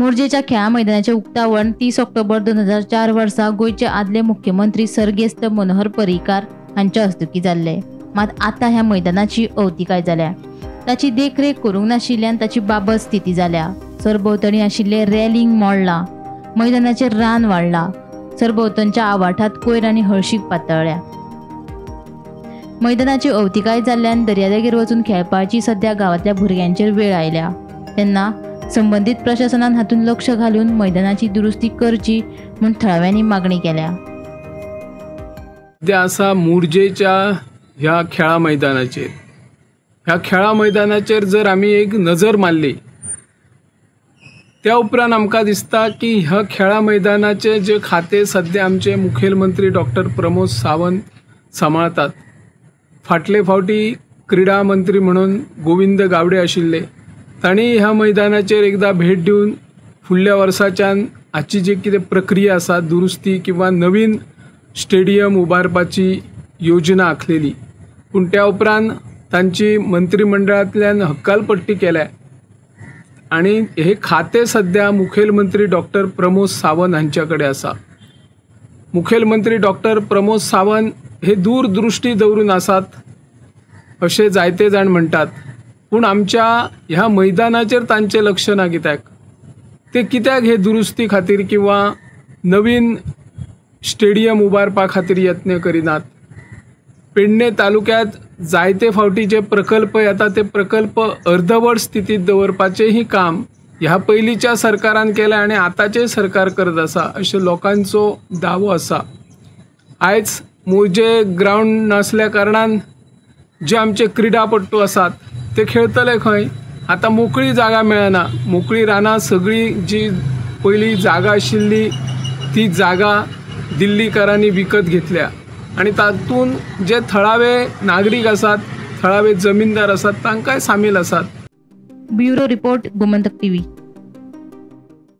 मोरजेच्या खेळा मैदानाचे उक्तावण 30 ऑक्टोबर 2004 वर्सा गोयचे आदले मुख्यमंत्री सर्गेस्त मनोहर पर्रीकार हांच्या हस्तुकी जाल्ले। मात आता ह्या मैदानाची अवतिकाय जाल्या। ताची देखरेख करूंक नाशिल्ल्यान ताची बाबत स्थिती जाल्या। सरभोंवतणी आशिल्ले रॅलिंग मोडला, मैदानाचेर रान वाडला, सरभोंवतणच्या आवाठात कोयर आनी हळशीक पातळ्ळ्या। मैदानाची अवतिकाय जाल्ल्यान दर्यादेगेर वचून खेळपाची सध्या गावातल्या भुरग्यांचेर वेळ आयल्या। तेन्ना संबंधित प्रशासनान हातून लक्ष घालून मैदानाची दुरुस्ती करची म्हूण थळाव्यांनी मागणी केल्या। सध्या असा मोरजेच्या ह्या खेळा मैदानाचेर जर आमी एक नजर मारली त्या उपरांत आमकां दिसता की ह्या खेळा मैदानाचे जे खाते सध्या आमचे मुखेलमंत्री डॉक्टर प्रमोद सावंत सांबाळतात। फाटले फावटी क्रीडा मंत्री म्हणून गोविंद गावडे आशिल्ले, तांणी ह्या मैदानाचेर एकदा भेट दिवन फुडल्या वर्साच्यान हाची जी कितें प्रक्रिया आसा दुरुस्ती किंवा नवीन स्टेडियम उबारपाची योजना आखलेली, पूण त्या उपरांत तांची मंत्रिमंडळांतल्यान हक्कालपट्टी केल्या आणि हे खाते सध्या मुखेलमंत्री डॉक्टर प्रमोद सावंत हांच्या कडेन आसा। मुखेलमंत्री डॉक्टर प्रमोद सावंत हे दूरदृष्टी दवरून आसात अशें जायते जाण म्हणटात, पूण आमच्या ह्या मैदानाचेर तांचें लक्ष ना। ते कित्याक हे दुरुस्ती खातीर किंवा नवीन स्टेडियम उबारपा खातीर यत्न करिनात। पेडणे तालुक्यात जायते फावटी जे प्रकल्प येता ते प्रकल्प अर्धवट स्थितीत दवरपाचेंही काम ह्या पयलींच्या सरकारान केलें आनी आतांचें सरकार करत आसा अशें लोकांचो दावो आसा। आयज मोरजे ग्राउंड नासल्या कारणान जे आमचे क्रीडापट्टू आसात ते खेळतले खंय? आता मोकळी जागा मेळना, मोकळी रानां सगळी जी पयली जागा आशिल्ली ती जागा दिल्लीकारांनी विकत घेतल्या आणि तातून जे थळावे नागरीक आसात, थळावे जमीनदार आसात तांकांय सामील आसात। Bureau report Gomantak TV.